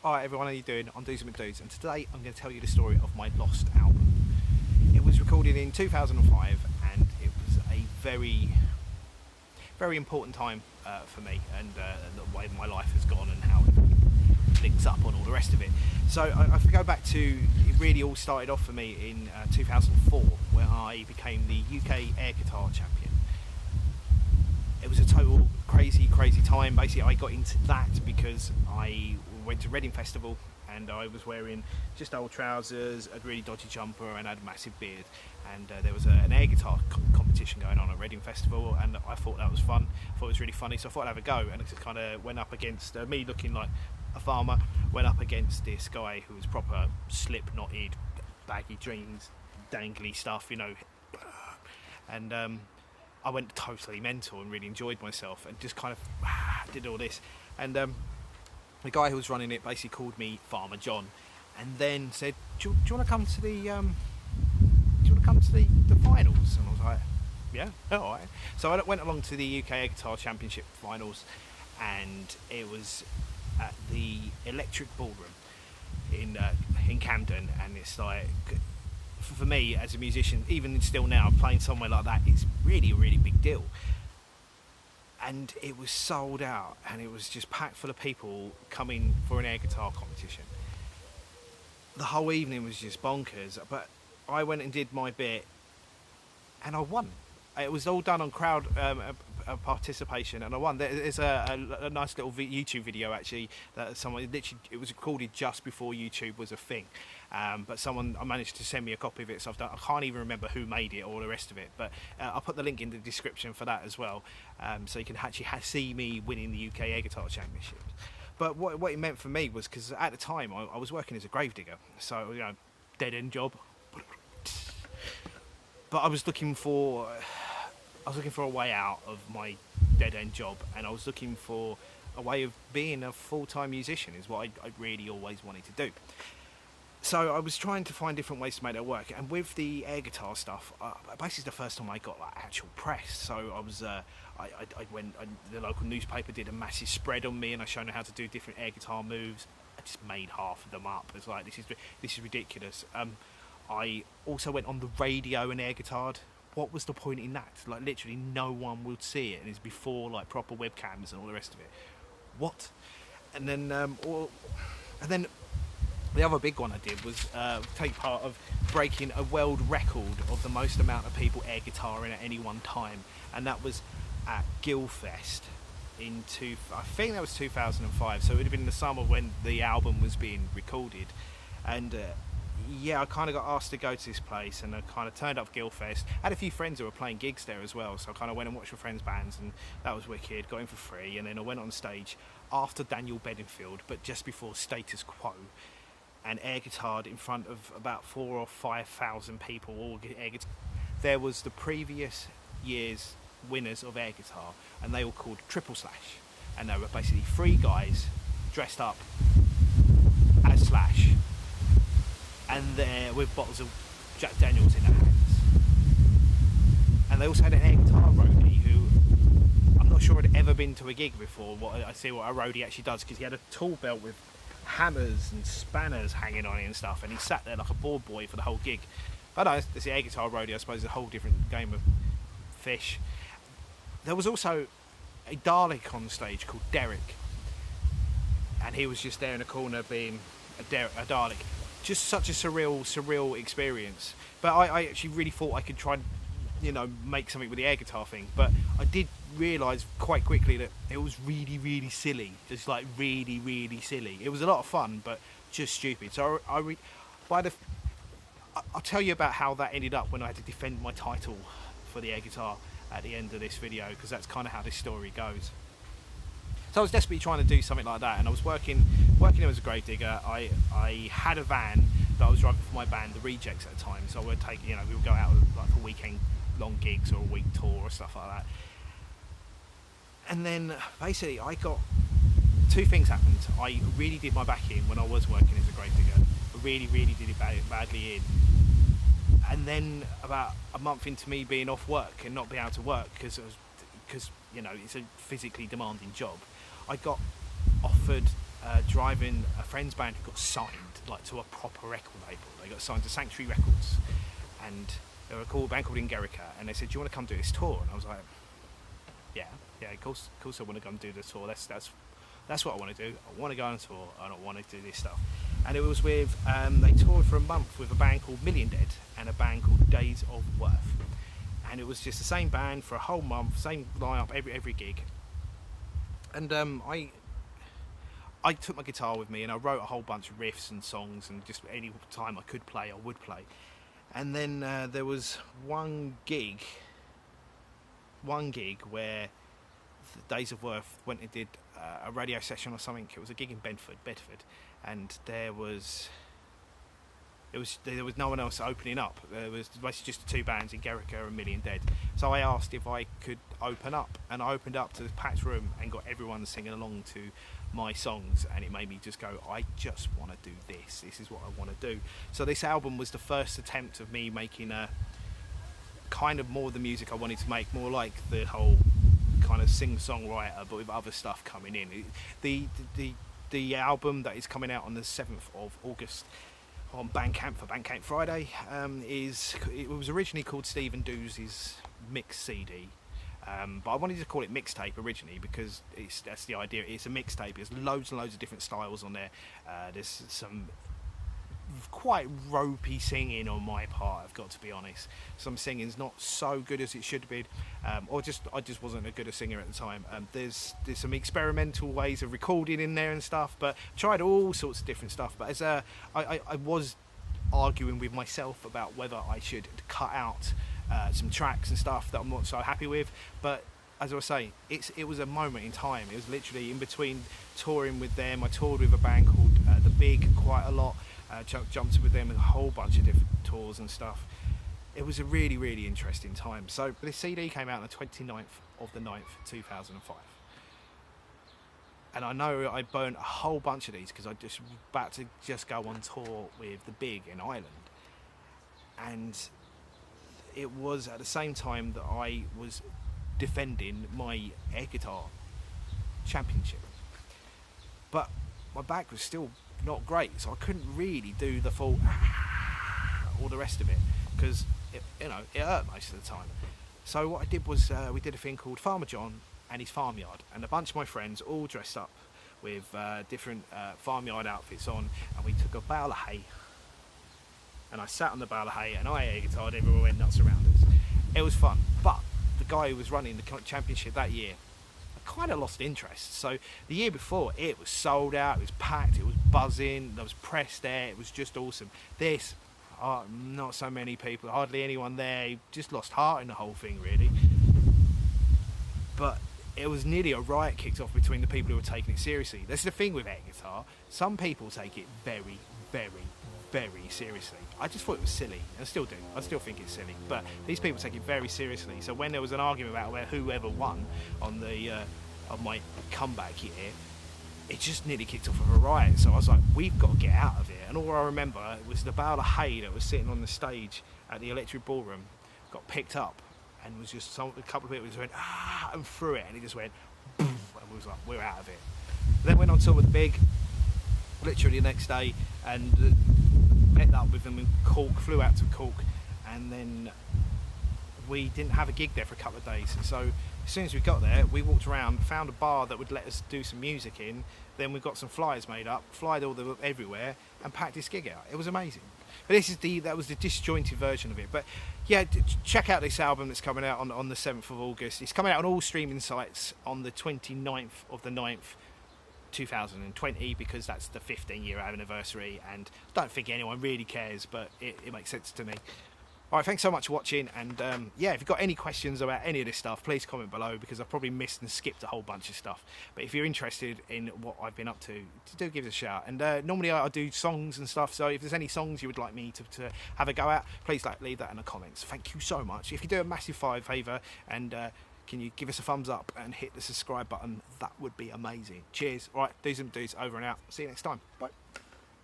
Alright everyone, how you doing? I'm Doos and McDoos, and today I'm going to tell you the story of my lost album. It was recorded in 2005 and it was a very, very important time for me and the way my life has gone and how it links up on all the rest of it. So I have to go back to, it really all started off for me in 2004 where I became the UK air guitar champion. It was a total crazy time. Basically I got into that because I went to Reading Festival and I was wearing just old trousers, a really dodgy jumper and I had a massive beard, and there was an air guitar competition going on at Reading Festival and I thought that was fun. I thought it was really funny, so I thought I'd have a go, and it just kind of went up against me looking like a farmer, went up against this guy who was proper slip knotted, baggy jeans, dangly stuff, you know, and I went totally mental and really enjoyed myself and just kind of did all this. And the guy who was running it basically called me Farmer John, and then said, "Do you want to come to the the finals?" And I was like, "Yeah, all right." So I went along to the UK Air Guitar Championship finals, and it was at the Electric Ballroom in Camden, and it's like, for me as a musician, even still now, playing somewhere like that is really a really big deal. And it was sold out and it was just packed full of people coming for an air guitar competition. The whole evening was just bonkers, but I went and did my bit and I won. It was all done on crowd participation, and I won. There's a nice little YouTube video actually that someone literally, it was recorded just before YouTube was a thing, but I managed to send me a copy of it, so I can't even remember who made it or the rest of it, but I'll put the link in the description for that as well, so you can actually see me winning the UK Air Guitar Championship. But what it meant for me was, because at the time I was working as a gravedigger, so you know, dead end job, but I was looking for a way out of my dead-end job, and I was looking for a way of being a full-time musician, is what I really always wanted to do. So I was trying to find different ways to make that work, and with the air guitar stuff, basically the first time I got like actual press. So I was, the local newspaper did a massive spread on me, and I showed them how to do different air guitar moves. I just made half of them up. It's like, this is ridiculous. I also went on the radio and air guitared. What was the point in that? Like, literally no one would see it, and it's before like proper webcams and all the rest of it. What? And then the other big one I did was take part of breaking a world record of the most amount of people air guitaring at any one time, and that was at Guildfest I think that was 2005. So it would have been in the summer when the album was being recorded, and yeah, I kind of got asked to go to this place, and I kind of turned up Guildfest. I had a few friends who were playing gigs there as well, so I kind of went and watched my friends' bands, and that was wicked, got in for free, and then I went on stage after Daniel Bedingfield, but just before Status Quo, and air guitared in front of about 4,000 or 5,000 people, all air guitar. There was the previous year's winners of air guitar, and they were called Triple Slash, and they were basically three guys dressed up as Slash, and they're with bottles of Jack Daniels in their hands. And they also had an air guitar roadie who, I'm not sure had ever been to a gig before. I see what a roadie actually does, because he had a tool belt with hammers and spanners hanging on it and stuff, and he sat there like a board boy for the whole gig. But no, this air guitar roadie, I suppose, is a whole different game of fish. There was also a Dalek on stage called Derek, and he was just there in a corner being a Dalek. Just such a surreal experience. But I actually really thought I could try and, you know, make something with the air guitar thing. But I did realise quite quickly that it was really silly. Just like really silly. It was a lot of fun, but just stupid. So I'll tell you about how that ended up when I had to defend my title for the air guitar at the end of this video, because that's kind of how this story goes. So I was desperately trying to do something like that, and I was working as a grave digger. I had a van that I was driving for my band, the Rejects, at the time. So I would take, you know, we would go out like for weekend long gigs or a week tour or stuff like that. And then basically I got two things happened. I really did my back in when I was working as a grave digger. I really did it badly in. And then about a month into me being off work and not being able to work because you know, it's a physically demanding job, I got offered driving a friend's band who got signed like to a proper record label. They got signed to Sanctuary Records, and they were a band called Engerica, and they said, "Do you want to come do this tour?" And I was like, "Yeah, of course I want to come do the tour. That's what I want to do. I want to go on tour, and I want to do this stuff." And it was with they toured for a month with a band called Million Dead and a band called Days of Worth, and it was just the same band for a whole month, same lineup every gig. And I took my guitar with me and I wrote a whole bunch of riffs and songs, and just any time I could play, I would play. And then there was one gig where the Days of Worth went and did a radio session or something. It was a gig in Bedford, and there was no one else opening up. There was basically just the two bands, Engerica and Million Dead. So I asked if I could open up, and I opened up to the packed room and got everyone singing along to my songs, and it made me just go, I just want to do this. This is what I want to do. So this album was the first attempt of me making a kind of more the music I wanted to make, more like the whole kind of sing-songwriter, but with other stuff coming in. The album that is coming out on the 7th of August on Bandcamp for Bandcamp Friday it was originally called Stephen Doos' Mix CD, but I wanted to call it mixtape originally because that's the idea. It's a mixtape. There's loads and loads of different styles on there. There's some quite ropey singing on my part, I've got to be honest. Some singing's not so good as it should be, I just wasn't a good a singer at the time. There's some experimental ways of recording in there and stuff, but tried all sorts of different stuff. But as I was arguing with myself about whether I should cut out some tracks and stuff that I'm not so happy with. But as I was saying, it was a moment in time. It was literally in between touring with them. I toured with a band called The Big quite a lot. Jumped with them in a whole bunch of different tours and stuff. It was a really, really interesting time. So this CD came out on the 29th of the 9th, 2005. And I know I burnt a whole bunch of these because I just about to just go on tour with The Big in Ireland. And it was at the same time that I was defending my air guitar championship. But my back was still not great, so I couldn't really do the full all the rest of it because it hurt most of the time. So what I did was we did a thing called Farmer John and his farmyard, and a bunch of my friends all dressed up with different farmyard outfits on, and we took a bale of hay, and I sat on the bale of hay and I air guitared. Everyone went nuts around us. It was fun, but the guy who was running the championship that year kind of lost interest. So the year before, it was sold out, it was packed, it was buzzing, there was press there, it was just awesome. This, not so many people, hardly anyone there. Just lost heart in the whole thing, really. But it was nearly a riot kicked off between the people who were taking it seriously. That's the thing with air guitar. Some people take it very, very, very seriously. I just thought it was silly, and I still do. I still think it's silly. But these people take it very seriously. So when there was an argument about whoever won on the on my comeback year, it just nearly kicked off of a riot. So I was like, we've got to get out of here. And all I remember was the bale of hay that was sitting on the stage at the Electric Ballroom got picked up, and was just a couple of people just went and threw it, and it just went boom, and we was like, we're out of it. Then went on tour with The Big literally the next day, and met up with them in Cork, flew out to Cork, and then we didn't have a gig there for a couple of days. So as soon as we got there, we walked around, found a bar that would let us do some music in. Then we got some flyers made up, flyed everywhere, and packed this gig out. It was amazing. But that was the disjointed version of it. But yeah, check out this album that's coming out on the 7th of August. It's coming out on all streaming sites on the 29th of the 9th, 2020, because that's the 15-year anniversary, and I don't think anyone really cares, but it makes sense to me. Alright, thanks so much for watching, and yeah, if you've got any questions about any of this stuff, please comment below, because I've probably missed and skipped a whole bunch of stuff. But if you're interested in what I've been up to, do give us a shout. And normally I do songs and stuff, so if there's any songs you would like me to have a go at, please leave that in the comments. Thank you so much. If you do a massive favour, and can you give us a thumbs up and hit the subscribe button, that would be amazing. Cheers. Alright, do's and dudes, over and out. See you next time. Bye.